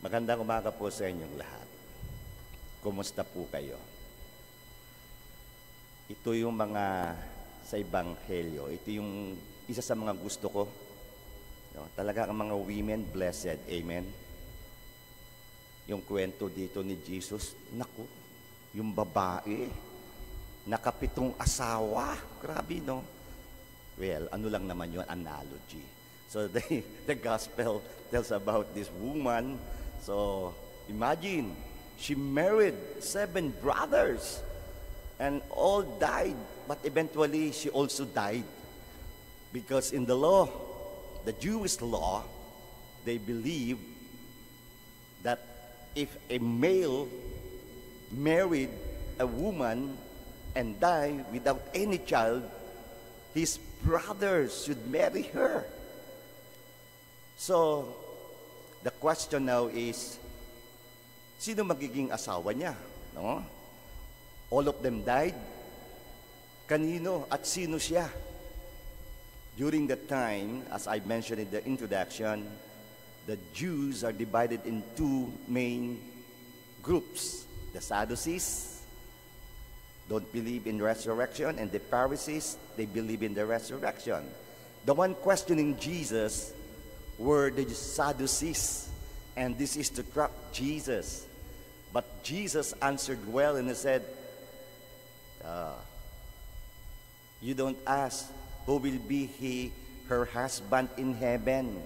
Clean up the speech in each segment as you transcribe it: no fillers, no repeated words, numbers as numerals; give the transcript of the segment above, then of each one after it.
Magandang umaga po sa inyong lahat. Kumusta po kayo? Ito yung mga sa Ebanghelyo. Ito yung isa sa mga gusto ko. No? Talaga ang mga women, blessed. Amen? Yung kwento dito ni Jesus, naku, yung babae, nakapitong asawa. Grabe, no? Well, ano lang naman yun, analogy. So the gospel tells about this woman. So imagine, she married 7 brothers and all died. But eventually, she also died. Because in the law, the Jewish law, they believe that if a male married a woman and died without any child, his brothers should marry her. So, the question now is, sino magiging asawa niya? No? All of them died. Kanino at sino siya? During that time, as I mentioned in the introduction, the Jews are divided in 2 main groups. The Sadducees don't believe in resurrection, and the Pharisees, they believe in the resurrection. The one questioning Jesus were the Sadducees, and this is to trap Jesus. But Jesus answered well and he said, you don't ask who will be her husband in heaven.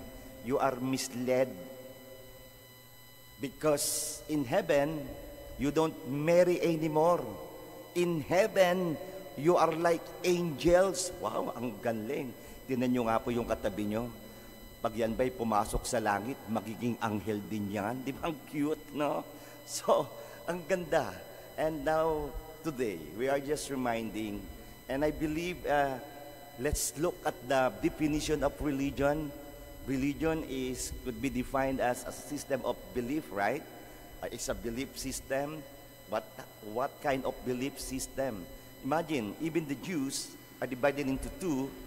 You are misled. Because in heaven, you don't marry anymore. In heaven, you are like angels. Wow, ang galing. Tingnan nyo nga po yung katabi nyo. Pag yan ba'y pumasok sa langit, magiging anghel din yan. Di ba? Ang cute, no? So, ang ganda. And now, today, we are just reminding, and I believe, let's look at the definition of religion. Religion could be defined as a system of belief, right? It's a belief system. But what kind of belief system? Imagine, even the Jews are divided into 2.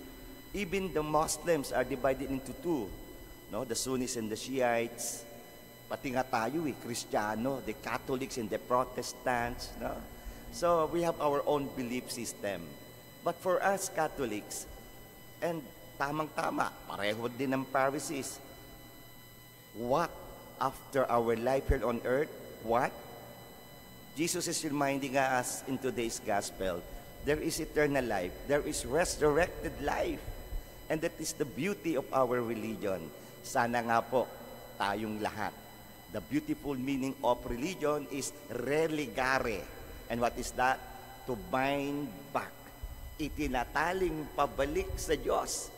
Even the Muslims are divided into 2. No? The Sunnis and the Shiites. Pati nga tayo Kristiyano, the Catholics and the Protestants. No? So we have our own belief system. But for us Catholics, and tamang-tama, pareho din ng Pharisees, what after our life here on earth? What? Jesus is reminding us in today's gospel, there is eternal life, there is resurrected life. And that is the beauty of our religion. Sana nga po tayong lahat. The beautiful meaning of religion is religare. And what is that? To bind back. Itinataling pabalik sa Diyos.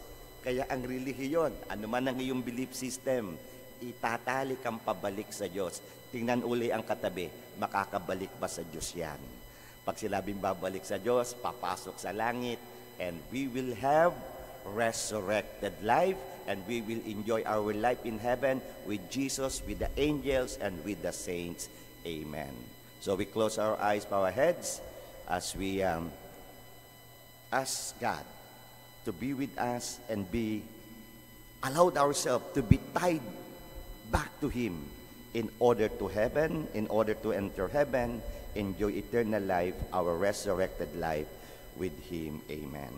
Kaya ang relihiyon, ano man ang iyong belief system, itatali kang pabalik sa Diyos. Tingnan uli ang katabi, makakabalik ba sa Diyos yan? Pag silabing babalik sa Diyos, papasok sa langit, and we will have resurrected life, and we will enjoy our life in heaven with Jesus, with the angels, and with the saints. Amen. So we close our eyes, bow our heads, as we ask God to be with us and allowed ourselves to be tied back to Him in order to heaven, in order to enter heaven, enjoy eternal life, our resurrected life with Him. Amen.